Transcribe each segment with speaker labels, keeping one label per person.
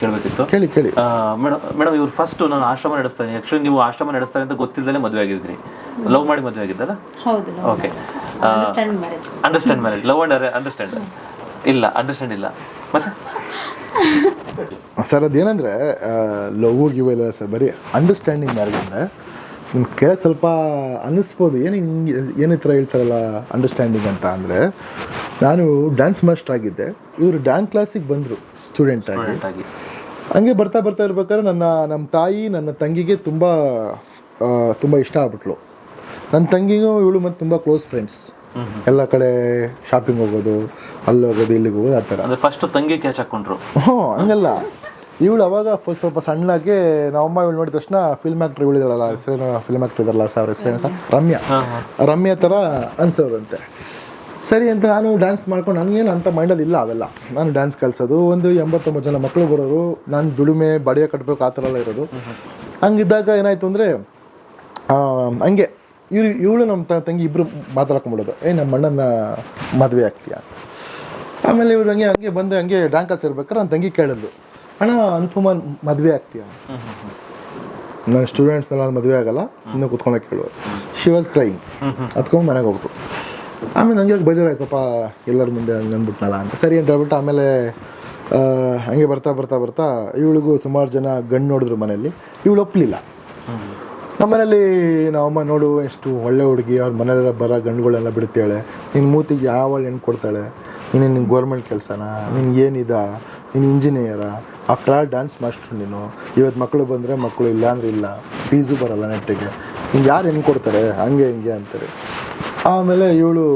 Speaker 1: ಕೇಳಬೇಕಿತ್ತು.
Speaker 2: ಕೇಳಿ ಕೇಳಿ.
Speaker 1: ಮೇಡಮ್ ಇವ್ರು ಫಸ್ಟ್ ನಾನು ಆಶ್ರಮ ನಡೆಸ್ತಾನೆ. ಆಕ್ಚುಲಿ ನೀವು ಆಶ್ರಮ ನಡೆಸ್ತಾರೆ ಅಂತ ಗೊತ್ತಿಲ್ಲದೆ ಮದುವೆ ಆಗಿದ್ರಿ. ಲವ್ ಮಾಡಿ ಮದುವೆ ಆಗಿದ್ದಲ್ಲ?
Speaker 3: ಹೌದು.
Speaker 1: Okay. Understand marriage. Love and understand ಇಲ್ಲ, ಅಂಡರ್ಸ್ಟ್ಯಾಂಡ್ ಇಲ್ಲ. ಮತ್ತೆ
Speaker 2: ಸರ್ ಅದೇನಂದರೆ ಲವ್ ಗಿವೆಲ್ಲ ಸರ್, ಬರೀ ಅಂಡರ್ಸ್ಟ್ಯಾಂಡಿಂಗ್ ಮ್ಯಾರೇಜ್ ಅಂದರೆ ನಿಮ್ಗೆ ಕೇಳೋಕ್ಕೆ ಸ್ವಲ್ಪ ಅನ್ನಿಸ್ಬೋದು, ಏನು ಈ ಥರ ಹೇಳ್ತಾರಲ್ಲ ಅಂಡರ್ಸ್ಟ್ಯಾಂಡಿಂಗ್ ಅಂತ. ಅಂದರೆ ನಾನು ಡ್ಯಾನ್ಸ್ ಮಾಸ್ಟರ್ ಆಗಿದ್ದೆ, ಇವರು ಡ್ಯಾನ್ಸ್ ಕ್ಲಾಸಿಗೆ ಬಂದರು ಸ್ಟೂಡೆಂಟಾಗಿ. ಹಂಗೆ ಬರ್ತಾ ಇರ್ಬೇಕಾದ್ರೆ ನಮ್ಮ ತಾಯಿ ನನ್ನ ತಂಗಿಗೆ ತುಂಬ ಇಷ್ಟ ಆಗ್ಬಿಟ್ಲು. ನನ್ನ ತಂಗಿಗೂ ಇವಳು ಮತ್ತು ತುಂಬ ಕ್ಲೋಸ್ ಫ್ರೆಂಡ್ಸ್. ಎಲ್ಲ ಕಡೆ ಶಾಪಿಂಗ್ ಹೋಗೋದು, ಅಲ್ಲಿ ಹೋಗೋದು, ಇಲ್ಲಿಗೆ ಹೋಗೋದು, ಆ ಥರ.
Speaker 1: ಫಸ್ಟ್ ತಂಗಿ ಕ್ಯಾಚ್ ಹಾಕ್ಕೊಂಡ್ರು.
Speaker 2: ಹಂಗಲ್ಲ, ಇವಳು ಅವಾಗ ಸ್ವಲ್ಪ ಸಣ್ಣಗೆ ನಮ್ಮಮ್ಮ ಇವಳು ನೋಡಿದ ತಕ್ಷಣ ಫಿಲ್ಮ್ ಆ್ಯಕ್ಟ್ರ್ ಇವಳಿದಾಳಲ್ಲ, ಹೆಸರೇನು ಫಿಲ್ಮ್ ಆ್ಯಕ್ಟ್ರ್ ಇದಾರಲ್ಲ, ಅವ್ರ ಹೆಸರೇನು ರಮ್ಯಾ ಥರ ಅನ್ಸೋರಂತೆ. ಸರಿ ಅಂತ ನಾನು ಡ್ಯಾನ್ಸ್ ಮಾಡ್ಕೊಂಡು, ನನಗೇನು ಅಂತ ಮೈಂಡಲ್ಲಿ ಇಲ್ಲ ಅವೆಲ್ಲ. ನಾನು ಡ್ಯಾನ್ಸ್ ಕಲಿಸೋದು, ಒಂದು 89 ಜನ ಮಕ್ಕಳು ಬರೋರು, ನಾನು ದುಡಿಮೆ ಬಡಿಯ ಕಟ್ಟಬೇಕು ಆ ಥರ ಎಲ್ಲ ಇರೋದು. ಹಂಗಿದ್ದಾಗ ಏನಾಯಿತು ಅಂದರೆ ಹಂಗೆ ಇವಳು ನಮ್ಮ ತಂಗಿ ಇಬ್ಬರು ಮಾತಾಡ್ಕೊಂಬಿಡೋದು, ನಮ್ಮ ಅಣ್ಣನ ಮದುವೆ ಆಗ್ತೀಯ. ಆಮೇಲೆ ಇವ್ರು ಹಂಗೆ ಬಂದು ಹಂಗೆ ಡ್ಯಾನ್ಸ್ ಕ್ಲಾಸ್ ಇರ್ಬೇಕಾದ್ರೆ ನನ್ನ ತಂಗಿ ಕೇಳಿದ್ಲು, ಅಣ್ಣ ಅನುಪಮನ್ ಮದುವೆ ಆಗ್ತೀಯ? ನನ್ನ ಸ್ಟೂಡೆಂಟ್ಸ್ನೆಲ್ಲ ನಾನು ಮದುವೆ ಆಗಲ್ಲ, ಸುಮ್ಮನೆ ಕೂತ್ಕೊಂಡೋಗಿ ಕೇಳುವ. ಶಿ ವಾಸ್ ಕ್ರೈಯಿಂಗ್, ಹತ್ಕೊಂಡು ಮನೆಗೆ ಹೋಗ್ಬಿಟ್ಟು. ಆಮೇಲೆ ನನಗೆ ಬೇಜಾರಾಯ್ತು, ಪಾಪ ಎಲ್ಲರ ಮುಂದೆ ಹಂಗೆ ಅಂದ್ಬಿಟ್ನಲ್ಲ ಅಂತ. ಸರಿ ಅಂತ ಹೇಳ್ಬಿಟ್ಟು ಆಮೇಲೆ ಹಂಗೆ ಬರ್ತಾ ಇವಳಿಗೂ ಸುಮಾರು ಜನ ಗಂಡು ನೋಡಿದ್ರು ಮನೆಯಲ್ಲಿ. ಇವಳು ಒಪ್ಪಲಿಲ್ಲ. ನಮ್ಮ ಮನೇಲಿ ನಾವಮ್ಮ ನೋಡು ಎಷ್ಟು ಒಳ್ಳೆ ಹುಡುಗಿ, ಅವ್ರ ಮನೆಯಲ್ಲ ಬರೋ ಗಂಡುಗಳೆಲ್ಲ ಬಿಡ್ತಾಳೆ, ನಿನ್ನ ಮೂತಿಗೆ ಯಾವ ಹೆಣ್ಣು ಕೊಡ್ತಾಳೆ, ನಿನ್ನ ಗೌರ್ಮೆಂಟ್ ಕೆಲಸನ, ನಿನ್ಗೇನಿದ, ನೀನು engineer, after all dance master ನೀನು, ಇವತ್ತು ಮಕ್ಕಳು ಬಂದರೆ ಮಕ್ಕಳು, ಇಲ್ಲ ಅಂದರೆ ಇಲ್ಲ, ಫೀಸು ಬರೋಲ್ಲ ನೆಟ್ಟಿಗೆ, ನಿಂಗೆ ಯಾರು ಹೆಣ್ಣು ಕೊಡ್ತಾರೆ, ಹಂಗೆ ಹಿಂಗೆ ಅಂತಾರೆ. ಆಮೇಲೆ ಇವಳು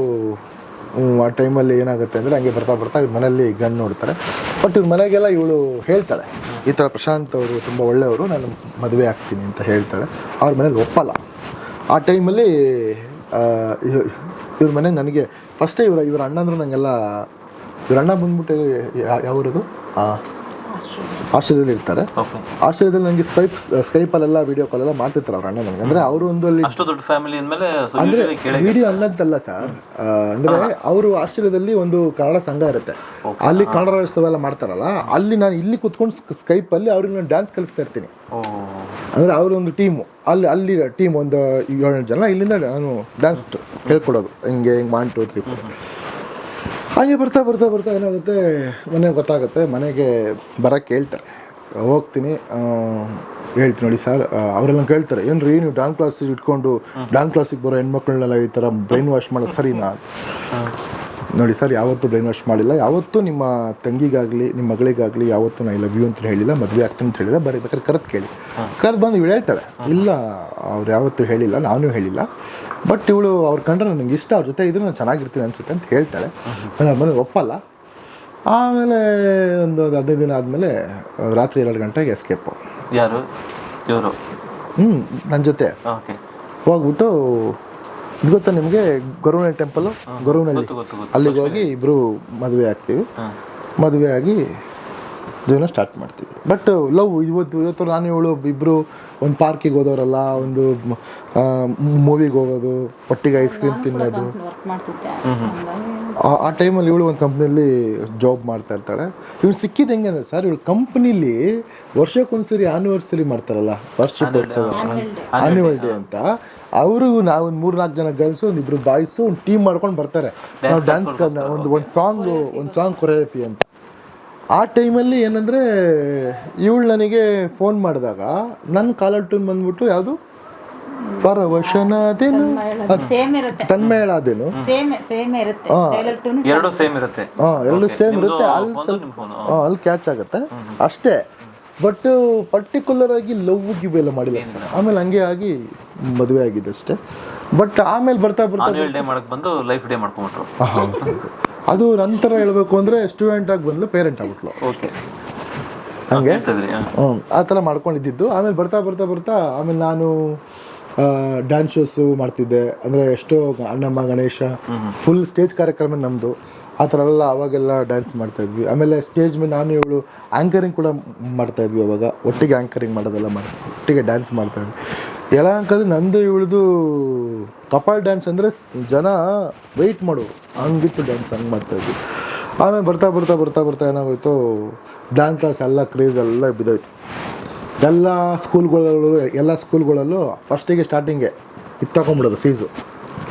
Speaker 2: ಆ ಟೈಮಲ್ಲಿ ಏನಾಗುತ್ತೆ ಅಂದರೆ ಹಂಗೆ ಬರ್ತಾ ಇವ್ರ ಮನೇಲಿ ಗಂಡು ನೋಡ್ತಾರೆ. ಬಟ್ ಇವ್ರ ಮನೆಗೆಲ್ಲ ಇವಳು ಹೇಳ್ತಾಳೆ, ಈ ಥರ ಪ್ರಶಾಂತ್ ಅವರು ತುಂಬ ಒಳ್ಳೆಯವರು, ನಾನು ಮದುವೆ ಆಗ್ತೀನಿ ಅಂತ ಹೇಳ್ತಾಳೆ. ಅವ್ರ ಮನೇಲಿ ಒಪ್ಪಲ್ಲ. ಆ ಟೈಮಲ್ಲಿ ಇವ್ರ ಮನೆಗೆ ನನಗೆ ಫಸ್ಟೇ ಇವ್ರ ಅಣ್ಣ ಅಂದರು ನನಗೆಲ್ಲ, ಇವ್ರ ಅಣ್ಣ ಬಂದ್ಬಿಟ್ಟು ಯಾವೂರದು ಆಸ್ಟ್ರೇಲಿಯಾದಲ್ಲಿ ಇರ್ತಾರೆ. ಆಸ್ಟ್ರೇಲಿಯಾದಲ್ಲಿ ನನಗೆ ಸ್ಕೈಪಲ್ಲೆಲ್ಲ ವೀಡಿಯೋ ಕಾಲೆಲ್ಲ ಮಾಡ್ತಿರ್ತಾರೆ ಅವ್ರ ಅಣ್ಣ ನನಗೆ. ಅಂದರೆ ಅವರು ಒಂದು ಅಲ್ಲಿ
Speaker 1: ಅಷ್ಟು ದೊಡ್ಡ ಫ್ಯಾಮಿಲಿ ಅಂದಮೇಲೆ
Speaker 2: ಅಂದರೆ ವಿಡಿಯೋ ಅನ್ನಂತಲ್ಲ ಸರ್, ಅಂದರೆ ಅವರು ಆಸ್ಟ್ರೇಲಿಯಾದಲ್ಲಿ ಒಂದು ಕನ್ನಡ ಸಂಘ ಇರುತ್ತೆ, ಅಲ್ಲಿ ಕನ್ನಡ ರಾಜ್ಯೋತ್ಸವ ಎಲ್ಲ ಮಾಡ್ತಾರಲ್ಲ, ಅಲ್ಲಿ ನಾನು ಇಲ್ಲಿ ಕೂತ್ಕೊಂಡು ಸ್ಕೈಪಲ್ಲಿ ಅವ್ರಿಗೆ ನಾನು ಡ್ಯಾನ್ಸ್ ಕಲಿಸ್ತಾ ಇರ್ತೀನಿ. ಅಂದರೆ ಅವರೊಂದು ಟೀಮು, ಅಲ್ಲಿ ಟೀಮ್ ಒಂದು 7 ಜನ, ಇಲ್ಲಿಂದ ನಾನು ಡ್ಯಾನ್ಸ್ ಹೇಳ್ಕೊಡೋದು, ಹಿಂಗೆ 1 2 3 4. ಹಾಗೆ ಬರ್ತಾ ಏನಾಗುತ್ತೆ, ಮನೆಗೆ ಗೊತ್ತಾಗುತ್ತೆ, ಮನೆಗೆ ಬರೋಕ್ಕೆ ಹೇಳ್ತಾರೆ. ಹೋಗ್ತೀನಿ, ಹೇಳ್ತೀನಿ ನೋಡಿ ಸರ್, ಅವರೆಲ್ಲ ಕೇಳ್ತಾರೆ, ಏನು ರೀ ನೀವು ಡ್ಯಾನ್ಸ್ ಕ್ಲಾಸಿಗೆ ಇಟ್ಕೊಂಡು ಡ್ಯಾನ್ಸ್ ಕ್ಲಾಸಿಗೆ ಬರೋ ಹೆಣ್ಮಕ್ಳನ್ನೆಲ್ಲ ಈ ಥರ ಬ್ರೈನ್ ವಾಶ್ ಮಾಡೋದು ಸರಿನಾ? ನೋಡಿ ಸರ್, ಯಾವತ್ತೂ ಬ್ರೈನ್ ವಾಶ್ ಮಾಡಿಲ್ಲ, ಯಾವತ್ತೂ ನಿಮ್ಮ ತಂಗಿಗಾಗಲಿ ನಿಮ್ಮ ಮಗಳಿಗಾಗಲಿ ಯಾವತ್ತೂ ನಾನು ಲವ್ ಯು ಅಂತ ಹೇಳಿಲ್ಲ, ಮದುವೆ ಆಗ್ತೀನಿ ಅಂತ ಹೇಳಿಲ್ಲ. ಬೇಕಾದ್ರೆ ಕರೆದು ಕೇಳಿ. ಕರೆದು ಬಂದು ಇವಳು ಹೇಳ್ತಾಳೆ, ಇಲ್ಲ ಅವ್ರು ಯಾವತ್ತೂ ಹೇಳಿಲ್ಲ, ನಾನು ಹೇಳಿಲ್ಲ, ಬಟ್ ಇವಳು ಅವ್ರು ಕಂಡ್ರೆ ನನಗೆ ಇಷ್ಟ, ಅವ್ರ ಜೊತೆ ಇದ್ರೆ ನಾನು ಚೆನ್ನಾಗಿರ್ತೀನಿ ಅನ್ಸುತ್ತೆ ಅಂತ ಹೇಳ್ತಾಳೆ. ಮನೆಗೆ ಒಪ್ಪಲ್ಲ. ಆಮೇಲೆ ಒಂದು 15 ದಿನ ಆದಮೇಲೆ ರಾತ್ರಿ 2 ಗಂಟೆಗೆ ಎಸ್ಕೇಪು.
Speaker 1: ಯಾರು ಇವರು?
Speaker 2: ನನ್ನ ಜೊತೆ ಹೋಗ್ಬಿಟ್ಟು, ಗೊತ್ತಾ ನಿಮಗೆ ಗೊರವನಹಳ್ಳಿ ಟೆಂಪಲ್ಲು, ಗೊರವನಹಳ್ಳಿ, ಅಲ್ಲಿಗೆ ಹೋಗಿ ಇಬ್ಬರು ಮದುವೆ ಆಗ್ತೀವಿ. ಮದುವೆ ಆಗಿ ಜೀವನ ಸ್ಟಾರ್ಟ್ ಮಾಡ್ತೀವಿ. ಬಟ್ ಲವ್ ಇವತ್ತು ನಾನು ಇವಳು ಇಬ್ಬರು ಒಂದು ಪಾರ್ಕಿಗೆ ಹೋದವರಲ್ಲ, ಒಂದು ಮೂವಿಗೆ ಹೋಗೋದು, ಒಟ್ಟಿಗೆ ಐಸ್ ಕ್ರೀಮ್ ತಿನ್ನೋದು. ಆ ಟೈಮಲ್ಲಿ ಇವಳು ಒಂದು ಕಂಪ್ನಿಯಲ್ಲಿ ಜಾಬ್ ಮಾಡ್ತಾ ಇರ್ತಾಳೆ. ಇವಳು ಸಿಕ್ಕಿದ್ದು ಹೆಂಗೆ ಅಂದರೆ ಸರ್, ಇವಳು ಕಂಪ್ನಿಲಿ ವರ್ಷಕ್ಕೊಂದ್ಸರಿ ಆ್ಯನಿವರ್ಸರಿ ಮಾಡ್ತಾರಲ್ಲ, ವರ್ಷಕ್ಕೊಂದ್ಸರಿ ಆ್ಯನ್ಯುವಲ್ ಡೇ ಅಂತ, ಅವರು ನಾವು ಒಂದು 3-4 ಜನ ಗರ್ಲ್ಸು, ಒಂದು 2 ಬಾಯ್ಸು ಒಂದು ಟೀಮ್ ಮಾಡ್ಕೊಂಡು ಬರ್ತಾರೆ. ನಾವು ಡ್ಯಾನ್ಸ್ ಒಂದು ಸಾಂಗ್ ಕೊರಿಯೋಗ್ರಫಿ ಅಂತ. ಆ ಟೈಮಲ್ಲಿ ಏನಂದರೆ ಇವಳು ನನಗೆ ಫೋನ್ ಮಾಡಿದಾಗ ನನ್ನ ಕಾಲರ್ ಟ್ಯೂನ್ ಬಂದ್ಬಿಟ್ಟು ಯಾವುದು, ಪರವಶನಾದೇನು, ತನ್ಮೇಳಾದೇನು,
Speaker 1: ಎರಡು ಸೇಮ್ ಇರುತ್ತೆ.
Speaker 2: ಅಲ್ಲಿ ಕ್ಯಾಚ್ ಆಗುತ್ತೆ ಅಷ್ಟೇ. ಬಟ್ ಪರ್ಟಿಕ್ಯುಲರ್ ಆಗಿ ಲವ್ ಗಿವ್ ಎಲ್ಲ ಮಾಡಿಲ್ಲ ಸರ್. ಆಮೇಲೆ ಹಂಗೆ ಆಗಿ ಮದುವೆ ಆಗಿದೆ ಅಷ್ಟೇ. ಬಟ್ ಆಮೇಲೆ ಬರ್ತಾ ಅದು ನಂತರ ಹೇಳ್ಬೇಕು ಅಂದರೆ ಸ್ಟೂಡೆಂಟ್ ಆಗಿ ಬಂದು ಪೇರೆಂಟ್ ಆಗ್ಬಿಟ್ಲು. ಹಂಗೆ ಆ ಥರ ಮಾಡ್ಕೊಂಡಿದ್ದು. ಆಮೇಲೆ ಬರ್ತಾ ಆಮೇಲೆ ನಾನು ಡ್ಯಾನ್ಸ್ ಶೋಸು ಮಾಡ್ತಿದ್ದೆ. ಅಂದರೆ ಎಷ್ಟೋ ಅಣ್ಣಮ್ಮ ಗಣೇಶ ಫುಲ್ ಸ್ಟೇಜ್ ಕಾರ್ಯಕ್ರಮ ನಮ್ಮದು. ಆ ಥರ ಎಲ್ಲ ಅವಾಗೆಲ್ಲ ಡ್ಯಾನ್ಸ್ ಮಾಡ್ತಾಯಿದ್ವಿ. ಆಮೇಲೆ ಸ್ಟೇಜ್ ಮೇಲೆ ನಾನು ಇವಳು ಆ್ಯಂಕರಿಂಗ್ ಕೂಡ ಮಾಡ್ತಾಯಿದ್ವಿ. ಅವಾಗ ಒಟ್ಟಿಗೆ ಆ್ಯಂಕರಿಂಗ್ ಮಾಡೋದೆಲ್ಲ ಒಟ್ಟಿಗೆ ಡ್ಯಾನ್ಸ್ ಮಾಡ್ತಾಯಿದ್ವಿ. ಎಲ್ಲ ಅನ್ಕಂದ್ರೆ ನಂದು ಇವಳದು ಕಪಾಲ್ ಡ್ಯಾನ್ಸ್ ಅಂದರೆ ಜನ ವೆಯ್ಟ್ ಮಾಡೋರು, ಹಂಗಿತ್ತು ಡ್ಯಾನ್ಸ್, ಹಂಗೆ ಮಾಡ್ತಾಯಿದ್ವಿ. ಆಮೇಲೆ ಬರ್ತಾ ಬರ್ತಾ ಬರ್ತಾ ಬರ್ತಾ ಏನಾಗೋಯ್ತು, ಡ್ಯಾನ್ಸ್ ಕ್ಲಾಸ್ ಎಲ್ಲ ಕ್ರೇಜ್ ಎಲ್ಲ ಬಿದ್ದೋಯ್ತು. ಎಲ್ಲ ಸ್ಕೂಲ್ಗಳಲ್ಲೂ ಫಸ್ಟಿಗೆ ಸ್ಟಾರ್ಟಿಂಗೆ ತಗೊಂಬಿಡೋದು ಫೀಸು.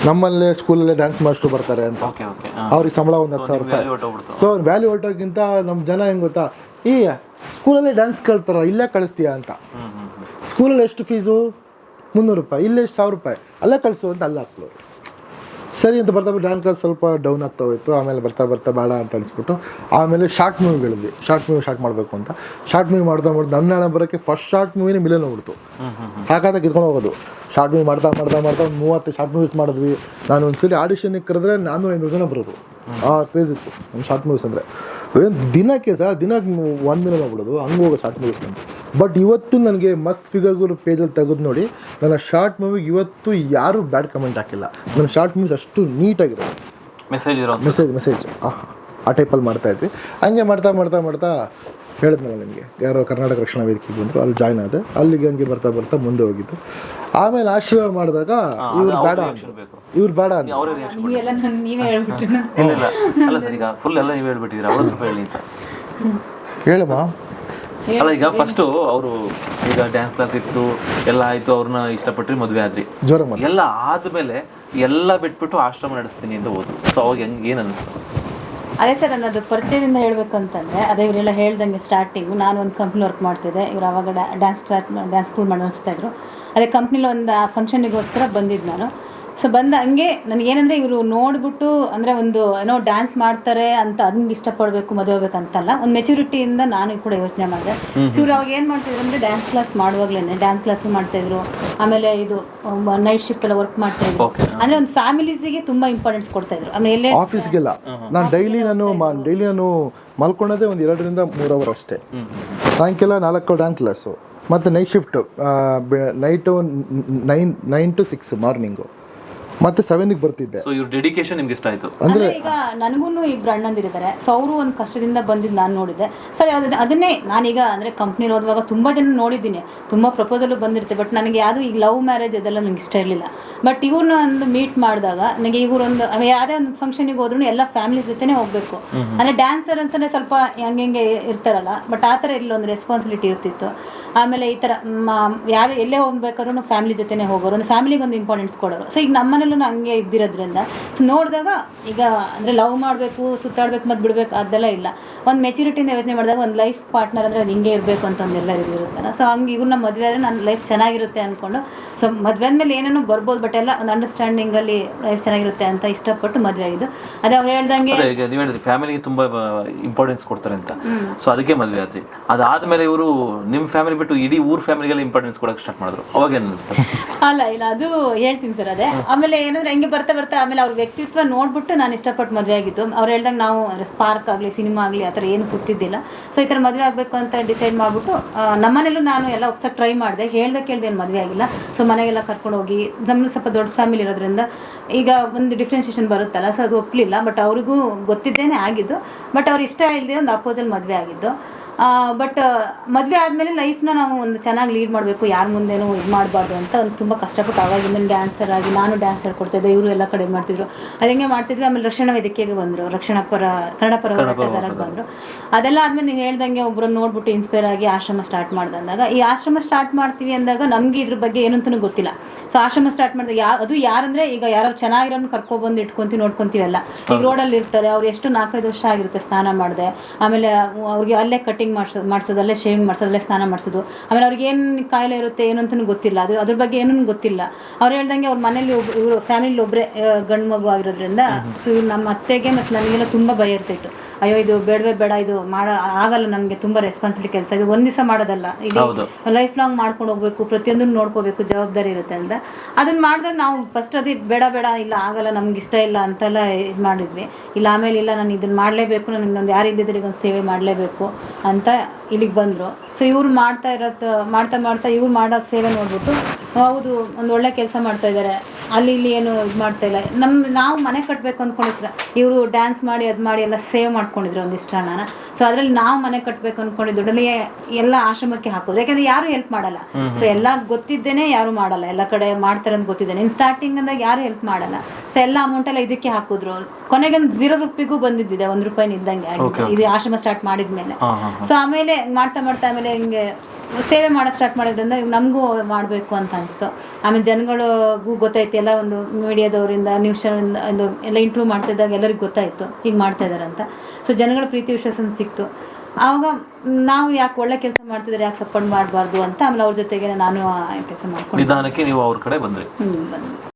Speaker 2: ನಮ್ಮಲ್ಲೇ ಸ್ಕೂಲಲ್ಲೇ ಡ್ಯಾನ್ಸ್ ಮಾಸ್ಟ್ರು ಬರ್ತಾರೆ ಅಂತ, ಅವ್ರಿಗೆ ಸಂಬಳ ಒಂದು 10,000 ರೂಪಾಯಿ. ಸೊ ವ್ಯಾಲ್ಯೂ ಹೊರಟೋಕ್ಕಿಂತ ನಮ್ಮ ಜನ ಹೆಂಗೆ ಗೊತ್ತಾ, ಈ ಸ್ಕೂಲಲ್ಲೇ ಡ್ಯಾನ್ಸ್ ಕೇಳ್ತಾರ, ಇಲ್ಲೇ ಕಳಿಸ್ತೀಯ ಅಂತ. ಸ್ಕೂಲಲ್ಲಿ ಎಷ್ಟು ಫೀಸು? 300 ರೂಪಾಯಿ, ಇಲ್ಲೇ ಎಷ್ಟು 1000 ರೂಪಾಯಿ, ಅಲ್ಲೇ ಕಳಿಸು ಅಂತ ಅಲ್ಲೇ ಹಾಕ್ಲೋರು. ಸರಿ ಅಂತ ಬರ್ತಾ ಡ್ಯಾನ್ಸ್ ಕ್ಲಾಸ್ ಸ್ವಲ್ಪ ಡೌನ್ ಆಗ್ತಾ ಹೋಯಿತು. ಆಮೇಲೆ ಬರ್ತಾ ಬರ್ತಾ ಬೇಡ ಅಂತ ಅನಿಸ್ಬಿಟ್ಟು ಆಮೇಲೆ ಶಾರ್ಟ್ ಮೂವಿಗಳಿದ್ವಿ. ಶಾರ್ಟ್ ಮೂವಿ ಸ್ಟಾರ್ಟ್ ಮಾಡಬೇಕು ಅಂತ ಶಾರ್ಟ್ ಮೂವಿ ಮಾಡ್ತಾ ನನ್ನ ಹಣ ಬರೋಕ್ಕೆ ಫಸ್ಟ್ ಶಾರ್ಟ್ ಮೂವಿನೇ ಮಿಲಿಯನ್ ಹೋಗ್ಬಿಡ್ತು. ಸಾಕಾದಾಗ ಕಿತ್ಕೊಂಡು ಹೋಗೋದು. ಶಾರ್ಟ್ ಮೂವಿ ಮಾಡ್ತಾ ಮಾಡ್ತಾ ಮಾಡ್ತಾ ಒಂದು 30 ಶಾರ್ಟ್ ಮೂವೀಸ್ ಮಾಡಿದ್ವಿ. ನಾನು ಒಂದ್ಸಲಿ ಆಡಿಷನ್ಗೆ ಕರೆದ್ರೆ 400-500 ಜನ ಬರೋದು. ಕ್ರೇಜ್ ಇತ್ತು ನಮ್ಮ ಶಾರ್ಟ್ ಮೂವೀಸ್ ಅಂದರೆ. ದಿನಕ್ಕೆ 1 ಮಿಲಿಯನ್ ಹೋಗ್ಬಿಡೋದು, ಹಂಗೆ ಹೋಗೋ ಶಾರ್ಟ್ ಮೂವೀಸ್ ನಂದು. ಬಟ್ ಇವತ್ತು ನನಗೆ ಮಸ್ತ್ ಫಿಗರ್ಗಳು ಪೇಜಲ್ಲಿ ತೆಗೆದು ನೋಡಿ, ನನ್ನ ಶಾರ್ಟ್ ಮೂವಿಗೆ ಇವತ್ತು ಯಾರೂ ಬ್ಯಾಡ್ ಕಮೆಂಟ್ ಹಾಕಿಲ್ಲ. ನನ್ನ ಶಾರ್ಟ್ ಮೂವೀಸ್ ಅಷ್ಟು ನೀಟಾಗಿರೋದು, ಮೆಸೇಜ್ ಆ ಟೈಪಲ್ಲಿ ಮಾಡ್ತಾಯಿದ್ವಿ. ಹಂಗೆ ಮಾಡ್ತಾ ಮಾಡ್ತಾ ಮಾಡ್ತಾ ಹೇಳಿದ್ನಲ್ಲ ನಿಮಗೆ, ಯಾರೋ ಕರ್ನಾಟಕ ರಕ್ಷಣಾ ವೇದಿಕೆಗೆ ಬಂದರು, ಅಲ್ಲಿ ಜಾಯ್ನ್ ಆದೆ. ಅಲ್ಲಿಗೆ ಹಂಗೆ ಬರ್ತಾ ಬರ್ತಾ ಮುಂದೆ ಹೋಗಿದ್ದು. ಆಮೇಲೆ ಆಶೀರ್ವಾದ ಮಾಡಿದಾಗ ಇವ್ರು ಬೇಡ ಅಂತ ಹೇಳಮ್ಮ.
Speaker 1: ಅಲ್ಲ ಈಗ ಫಸ್ಟು ಅವರು ಈಗ ಡ್ಯಾನ್ಸ್ ಕ್ಲಾಸ್ ಇತ್ತು, ಎಲ್ಲ ಆಯ್ತು, ಅವ್ರನ್ನ ಇಷ್ಟಪಟ್ಟರೆ ಮದುವೆ ಆದ್ರಿ, ಎಲ್ಲ ಆದ್ಮೇಲೆ ಎಲ್ಲ ಬಿಟ್ಬಿಟ್ಟು ಆಶ್ರಮ ನಡೆಸ್ತೀನಿ ಅಂತ ಹೋದ್ರು. ಸೊ ಅವಾಗ ಏನು ಅನ್ನಿಸ್ತು?
Speaker 3: ಅದೇ ಸರ್, ಅನ್ನೋದು ಪರಿಚಯದಿಂದ ಹೇಳಬೇಕಂತಂದರೆ, ಅದೇ ಇವರೆಲ್ಲ ಹೇಳ್ದಂಗೆ ಸ್ಟಾರ್ಟಿಂಗು ನಾನು ಒಂದು ಕಂಪ್ನಿ ವರ್ಕ್ ಮಾಡ್ತಿದ್ದೆ. ಇವರು ಆವಾಗ ಡ್ಯಾನ್ಸ್ ಸ್ಕೂಲ್ ಮಾಡಿಸ್ತಾಯಿದ್ರು. ಅದೇ ಕಂಪ್ನಿಲಿ ಒಂದು ಫಂಕ್ಷನಿಗೋಸ್ಕರ ಬಂದಿದ್ದು ನಾನು. ಸೊ ಬಂದ ಹಂಗೆ ನನಗೇನಂದರೆ ಇವರು ನೋಡ್ಬಿಟ್ಟು ಅಂದರೆ ಒಂದು ಏನೋ ಡ್ಯಾನ್ಸ್ ಮಾಡ್ತಾರೆ ಅಂತ ಅದನ್ನ ಇಷ್ಟಪಡಬೇಕು, ಮದುವೆ ಹೋಗ್ಬೇಕಂತಲ್ಲ, ಒಂದು ಮೆಚುರಿಟಿಯಿಂದ ನಾನು ಕೂಡ ಯೋಚನೆ ಮಾಡಿದೆ. ಸೊ ಇವ್ರು ಅವಾಗ ಏನು ಮಾಡ್ತಿದ್ರು ಅಂದರೆ ಡ್ಯಾನ್ಸ್ ಕ್ಲಾಸ್ ಮಾಡುವಾಗಲೇ ಡ್ಯಾನ್ಸ್ ಕ್ಲಾಸು ಮಾಡ್ತಾಯಿದ್ರು. ಆಮೇಲೆ ಇದು ನೈಟ್ ಶಿಫ್ಟ್ ಎಲ್ಲ ವರ್ಕ್ ಮಾಡ್ತಾಯಿದ್ರು. ಅಂದರೆ ಒಂದು ಫ್ಯಾಮಿಲೀಸಿಗೆ ತುಂಬ ಇಂಪಾರ್ಟೆನ್ಸ್ ಕೊಡ್ತಾಯಿದ್ರು. ಆಮೇಲೆ ಎಲ್ಲೇ
Speaker 2: ಆಫೀಸ್ಗೆಲ್ಲ ನಾನು ಡೈಲಿ ನಾನು ಮಲ್ಕೊಳ್ಳೋದೇ ಒಂದು 2 ರಿಂದ 3 ಅವರ್ ಅಷ್ಟೇ. ಸಾಯಂಕಾಲ 4 ಡ್ಯಾನ್ಸ್ ಕ್ಲಾಸು, ಮತ್ತು night shift night 9 to 6 morning, ಮತ್ತೆ 7ಗೆ ಬರ್ತಿದ್ದೆ.
Speaker 1: ಸೊ ಇವ್ರ ಡೆಡಿಕೇಶನ್ ನಿಮ್ಗೆ ಇಷ್ಟ ಆಯ್ತು
Speaker 3: ಅಂದ್ರೆ ಈಗ ನನಗೂ 2 ಅಣ್ಣಂದಿರಿದ್ದಾರೆ. ಸೊ ಅವರು ಒಂದು ಕಷ್ಟದಿಂದ ಬಂದಿದ್ದು ನಾನು ನೋಡಿದ್ದೆ. ಸರಿ, ಅದನ್ನೇ ನಾನೀಗ ಅಂದರೆ ಕಂಪ್ನಿಲಿ ಹೋದಾಗ ತುಂಬ ಜನ ನೋಡಿದ್ದೀನಿ, ತುಂಬ ಪ್ರಪೋಸಲು ಬಂದಿರುತ್ತೆ. ಬಟ್ ನನಗೆ ಯಾವುದು ಈಗ ಲವ್ ಮ್ಯಾರೇಜ್ ಅದೆಲ್ಲ ನನಗೆ ಇಷ್ಟ ಇರಲಿಲ್ಲ. ಬಟ್ ಇವ್ರನ್ನ ಒಂದು ಮೀಟ್ ಮಾಡಿದಾಗ ನನಗೆ ಇವರೊಂದು ಯಾವುದೇ ಒಂದು ಫಂಕ್ಷನಿಗೆ ಹೋದ್ರೂ ಎಲ್ಲ ಫ್ಯಾಮಿಲಿ ಜೊತೆನೇ ಹೋಗಬೇಕು. ಅಂದರೆ ಡ್ಯಾನ್ಸರ್ ಅಂತಲೇ ಸ್ವಲ್ಪ ಹೆಂಗೆ ಇರ್ತಾರಲ್ಲ, ಬಟ್ ಆ ಥರ ಇಲ್ಲೊಂದು ರೆಸ್ಪಾನ್ಸಿಬಿಲಿಟಿ ಇರ್ತಿತ್ತು. ಆಮೇಲೆ ಈ ಥರ ಯಾರು ಎಲ್ಲೇ ಹೋಗ್ಬೇಕಾದ್ರೂ ಫ್ಯಾಮಿಲಿ ಜೊತೆನೇ ಹೋಗೋರು, ಒಂದು ಫ್ಯಾಮಿಲಿಗೆ ಒಂದು ಇಂಪಾರ್ಟೆನ್ಸ್ ಕೊಡೋರು. ಸೊ ಈಗ ನಮ್ಮನೇಲೂ ಹಂಗೆ ಇದ್ದಿರೋದ್ರಿಂದ ಸೊ ನೋಡಿದಾಗ ಈಗ ಅಂದರೆ ಲವ್ ಮಾಡಬೇಕು, ಸುತ್ತಾಡ್ಬೇಕು, ಮತ್ತು ಬಿಡಬೇಕು ಅದೆಲ್ಲ ಇಲ್ಲ. ಒಂದು ಮೆಚುರಿಟಿಯಿಂದ ಯೋಚನೆ ಮಾಡಿದಾಗ ಒಂದು ಲೈಫ್ ಪಾರ್ಟ್ನರ್ ಅಂದರೆ ಅದು ಹಿಂಗೆ ಇರಬೇಕು ಅಂತ ಒಂದೆಲ್ಲ ಇರುತ್ತಲ್ಲ. ಸೊ ಹಂಗೆ ಇವ್ರನ್ನ ಮದುವೆ ಆದರೆ ನನ್ನ ಲೈಫ್ ಚೆನ್ನಾಗಿರುತ್ತೆ ಅಂದ್ಕೊಂಡು, ಸೊ ಮದುವೆ ಆದಮೇಲೆ ಏನೇನೋ ಬರ್ಬೋದು, ಬಟ್ ಎಲ್ಲ ಒಂದು ಅಂಡರ್ಸ್ಟ್ಯಾಂಡಿಂಗಲ್ಲಿ ಲೈಫ್ ಚೆನ್ನಾಗಿರುತ್ತೆ ಅಂತ ಇಷ್ಟಪಟ್ಟು ಮದುವೆ ಆಗಿದ್ದು. ಅದೇ ಅವ್ರು ಹೇಳ್ದಂಗೆ
Speaker 1: ಈಗ ನೀವು ಹೇಳಿದ್ರಿ ಫ್ಯಾಮಿಲಿಗೆ ತುಂಬ ಇಂಪಾರ್ಟೆನ್ಸ್ ಕೊಡ್ತಾರೆ ಅಂತ. ಸೊ ಅದಕ್ಕೆ ಮದುವೆ ಆದ್ರಿ. ಅದಾದ್ಮೇಲೆ ಇವರು ನಿಮ್ಮ ಫ್ಯಾಮಿಲಿ ಬಿಟ್ಟು ಇಡೀ ಊರ್ ಫ್ಯಾಮಿಲಿಗೆಲ್ಲ ಇಂಪಾರ್ಟೆನ್ಸ್ ಕೊಡಕ್ಕೆ ಸ್ಟಾರ್ಟ್ ಮಾಡಿದ್ರು. ಅವಾಗ ಏನು ಅನಿಸ್ತಾರೆ?
Speaker 3: ಇಲ್ಲ ಅದು ಹೇಳ್ತೀನಿ ಸರ್. ಅದೇ ಆಮೇಲೆ ಏನಂದ್ರೆ ಹೆಂಗೆ ಬರ್ತಾ ಬರ್ತಾ ಆಮೇಲೆ ಅವ್ರ ವ್ಯಕ್ತಿತ್ವ ನೋಡ್ಬಿಟ್ಟು ನಾನು ಇಷ್ಟಪಟ್ಟು ಮದುವೆ ಆಗಿದ್ದು. ಅವ್ರು ಹೇಳ್ದಂಗೆ ನಾವು ಪಾರ್ಕ್ ಆಗಲಿ, ಸಿನಿಮಾ ಆಗಲಿ ಆ ಥರ ಏನು ಸುತ್ತಿದ್ದಿಲ್ಲ. ಸೊ ಈ ಥರ ಮದುವೆ ಆಗಬೇಕು ಅಂತ ಡಿಸೈಡ್ ಮಾಡಿಬಿಟ್ಟು ನಮ್ಮನೇಲೂ ನಾನು ಎಲ್ಲ ಹೋಗ್ತಾ ಟ್ರೈ ಮಾಡಿದೆ. ಕೇಳ್ದೆ ಏನು ಮದುವೆ ಆಗಿಲ್ಲ. ಸೊ ಮನೆಗೆಲ್ಲ ಕರ್ಕೊಂಡು ಹೋಗಿ, ನಮ್ಮದು ಸ್ವಲ್ಪ ದೊಡ್ಡ ಫ್ಯಾಮಿಲಿ ಇರೋದ್ರಿಂದ ಈಗ ಒಂದು ಡಿಫ್ರೆನ್ಸಿಯೇಷನ್ ಬರುತ್ತಲ್ಲ, ಸೊ ಅದು ಒಪ್ಪಲಿಲ್ಲ. ಬಟ್ ಅವ್ರಿಗೂ ಗೊತ್ತಿದ್ದೇನೆ ಆಗಿದ್ದು, ಬಟ್ ಅವ್ರು ಇಷ್ಟ ಇಲ್ಲದೆ ಒಂದು ಅಪೋಸಲ್ ಮದುವೆ ಆಗಿದ್ದು. ಬಟ್ ಮದುವೆ ಆದಮೇಲೆ ಲೈಫ್ನ ನಾವು ಒಂದು ಚೆನ್ನಾಗಿ ಲೀಡ್ ಮಾಡಬೇಕು, ಯಾರ ಮುಂದೆನೂ ಇದು ಮಾಡಬಾರ್ದು ಅಂತ ಒಂದು ತುಂಬ ಕಷ್ಟಪಟ್ಟು ಆವಾಗಿಂದ ಡ್ಯಾನ್ಸರ್ ಆಗಿ ನಾನು ಡ್ಯಾನ್ಸ್ ಹೇಳ್ಕೊಡ್ತಿದ್ದೆ. ಇವರು ಎಲ್ಲ ಕಡೆ ಮಾಡ್ತಿದ್ರು, ಅದಂಗೆ ಮಾಡ್ತಿದ್ವಿ. ಆಮೇಲೆ ರಕ್ಷಣಾ ವೇದಿಕೆಗೆ ಬಂದರು, ಕನ್ನಡ ಪರ ಹೋರಾಟಗಾರಕ್ಕೆ ಬಂದರು. ಅದೆಲ್ಲ ಆದಮೇಲೆ ನೀವು ಹೇಳ್ದಂಗೆ ಒಬ್ಬರನ್ನ ನೋಡ್ಬಿಟ್ಟು ಇನ್ಸ್ಪೈರ್ ಆಗಿ ಆಶ್ರಮ ಸ್ಟಾರ್ಟ್ ಮಾಡ್ದಂದಾಗ, ಈ ಆಶ್ರಮ ಸ್ಟಾರ್ಟ್ ಮಾಡ್ತೀವಿ ಅಂದಾಗ ನಮಗೆ ಇದ್ರ ಬಗ್ಗೆ ಏನಂತನೂ ಗೊತ್ತಿಲ್ಲ. ಸೊ ಆಶ್ರಮ ಸ್ಟಾರ್ಟ್ ಮಾಡಿದಾಗ ಅದು ಯಾರಂದರೆ ಈಗ ಯಾರು ಚೆನ್ನಾಗಿರೋನು ಕರ್ಕೊಬಂದು ಇಟ್ಕೊಂತೀವಿ, ನೋಡ್ಕೊತೀವಲ್ಲ. ಈಗ ರೋಡಲ್ಲಿ ಇರ್ತಾರೆ, ಅವ್ರು ಎಷ್ಟು 4-5 ವರ್ಷ ಆಗಿರುತ್ತೆ ಸ್ನಾನ ಮಾಡಿದೆ. ಆಮೇಲೆ ಅವ್ರಿಗೆ ಅಲ್ಲೇ ಕಟಿಂಗ್ ಮಾಡಿಸೋದು, ಅಲ್ಲೇ ಶೇವಿಂಗ್ ಮಾಡಿಸೋದು, ಅಲ್ಲೇ ಸ್ನಾನ ಮಾಡಿಸೋದು. ಆಮೇಲೆ ಅವ್ರಿಗೆ ಏನು ಕಾಯಿಲೆ ಇರುತ್ತೆ ಏನು ಅಂತಲೂ ಗೊತ್ತಿಲ್ಲ, ಅದ್ರ ಬಗ್ಗೆ ಏನೂ ಗೊತ್ತಿಲ್ಲ. ಅವ್ರು ಹೇಳ್ದಂಗೆ ಅವ್ರ ಮನೇಲಿ ಇವರು ಫ್ಯಾಮಿಲಿ ಒಬ್ಬರೇ ಗಂಡು ಮಗು ಆಗಿರೋದ್ರಿಂದ ಸೊ ಇವ್ರು ನಮ್ಮ ಅತ್ತೆಗೆ ಮತ್ತು ನನಗೆಲ್ಲ ತುಂಬ ಭಯ ಇರ್ತಾಯಿತ್ತು. ಅಯ್ಯೋ ಇದು ಬೇಡ, ಇದು ಆಗಲ್ಲ, ನನಗೆ ತುಂಬ ರೆಸ್ಪಾನ್ಸಿಬಿಲಿಟಿ ಕೆಲಸ, ಇದು ಒಂದು ದಿವಸ ಮಾಡೋದಲ್ಲ, ಇದು ಲೈಫ್ ಲಾಂಗ್ ಮಾಡ್ಕೊಂಡು ಹೋಗ್ಬೇಕು, ಪ್ರತಿಯೊಂದನ್ನು ನೋಡ್ಕೋಬೇಕು, ಜವಾಬ್ದಾರಿ ಇರುತ್ತೆ ಅಂತ. ಅದನ್ನ ಮಾಡಿದಾಗ ನಾವು ಫಸ್ಟ್ ಅದು ಬೇಡ ಇಲ್ಲ ಆಗಲ್ಲ, ನಮ್ಗೆ ಇಷ್ಟ ಇಲ್ಲ ಅಂತೆಲ್ಲ ಇದು ಮಾಡಿದ್ವಿ. ಇಲ್ಲ ಆಮೇಲೆ ಇಲ್ಲ, ನಾನು ಇದನ್ನು ಮಾಡಲೇಬೇಕು, ನನಗೆ ಇನ್ನೊಂದು ಯಾರಿದ್ದಿದ್ರೆ ಒಂದು ಸೇವೆ ಮಾಡಲೇಬೇಕು ಅಂತ ಇಲ್ಲಿಗೆ ಬಂದರು. ಸೊ ಇವ್ರು ಮಾಡ್ತಾ ಇವ್ರು ಮಾಡೋ ಸೇವೆ ನೋಡ್ಬಿಟ್ಟು ಹೌದು ಒಂದು ಒಳ್ಳೆ ಕೆಲಸ ಮಾಡ್ತಾ ಇದ್ದಾರೆ, ಅಲ್ಲಿ ಇಲ್ಲಿ ಏನು ಇದು ಮಾಡ್ತಾ ಇಲ್ಲ. ನಾವು ಮನೆ ಕಟ್ಟಬೇಕು ಅಂದ್ಕೊಂಡಿದ್ರೆ ಇವರು ಡ್ಯಾನ್ಸ್ ಮಾಡಿ ಅದು ಮಾಡಿ ಎಲ್ಲ ಸೇವ್ ಮಾಡ್ಕೊಂಡಿದ್ರು ಒಂದಿಷ್ಟು ಹಣನ. ಸೊ ಅದರಲ್ಲಿ ನಾವು ಮನೆ ಕಟ್ಟಬೇಕು ಅಂದ್ಕೊಂಡಿದ್ದು ದುಡ್ಡಲ್ಲಿ ಎಲ್ಲ ಆಶ್ರಮಕ್ಕೆ ಹಾಕೋದು. ಯಾಕಂದ್ರೆ ಯಾರು ಹೆಲ್ಪ್ ಮಾಡಲ್ಲ. ಸೊ ಎಲ್ಲ ಗೊತ್ತಿದ್ದೇನೆ ಯಾರು ಮಾಡಲ್ಲ, ಎಲ್ಲ ಕಡೆ ಮಾಡ್ತಾರೆ ಅಂತ ಗೊತ್ತಿದ್ದೇನೆ. ಇನ್ನು ಸ್ಟಾರ್ಟಿಂಗ್ ಅಂದಾಗ ಯಾರು ಹೆಲ್ಪ್ ಮಾಡಲ್ಲ. ಸೊ ಎಲ್ಲ ಅಮೌಂಟ್ ಎಲ್ಲ ಇದಕ್ಕೆ ಹಾಕಿದ್ರು. ಕೊನೆಗೆ ಒಂದು 0 ರೂಪಾಯಿಗೂ ಬಂದಿದ್ದಿದೆ, 1 ರೂಪಾಯಿ ಇದ್ದಂಗೆ ಆಗಿತ್ತು ಇದು ಆಶ್ರಮ ಸ್ಟಾರ್ಟ್ ಮಾಡಿದ್ಮೇಲೆ. ಸೊ ಆಮೇಲೆ ಮಾಡ್ತಾ ಮಾಡ್ತಾ ಆಮೇಲೆ ಹಿಂಗೆ ಸೇವೆ ಮಾಡೋಕ್ಕೆ ಸ್ಟಾರ್ಟ್ ಮಾಡೋದ್ರಿಂದ ನಮಗೂ ಮಾಡಬೇಕು ಅಂತ ಅನಿಸ್ತು. ಆಮೇಲೆ ಜನಗಳಿಗೂ ಗೊತ್ತಾಯ್ತು, ಎಲ್ಲ ಒಂದು ಮೀಡಿಯಾದವರಿಂದ ನ್ಯೂಸ್ ಎಲ್ಲ ಇಂಟ್ರೂವ್ ಮಾಡ್ತಿದ್ದಾಗ ಎಲ್ಲರಿಗೂ ಗೊತ್ತಾಯಿತು ಹೀಗೆ ಮಾಡ್ತಾ ಇದ್ದಾರೆ ಅಂತ. ಸೊ ಜನಗಳ ಪ್ರೀತಿ ವಿಶ್ವಾಸ ಸಿಕ್ತು. ಆವಾಗ ನಾವು ಯಾಕೆ ಒಳ್ಳೆ ಕೆಲಸ ಮಾಡ್ತಿದ್ದಾರೆ, ಯಾಕೆ ಸಪೋರ್ಟ್ ಮಾಡಬಾರ್ದು ಅಂತ ಆಮೇಲೆ ಅವ್ರ ಜೊತೆಗೆ ನಾನು ಕೆಲಸ ಮಾಡ್ಕೊಂಡು
Speaker 1: ನಿಧಾನಕ್ಕೆ ನೀವು ಅವ್ರ ಕಡೆ ಬಂದ್ರಿ.
Speaker 3: ಬಂದ್ವಿ.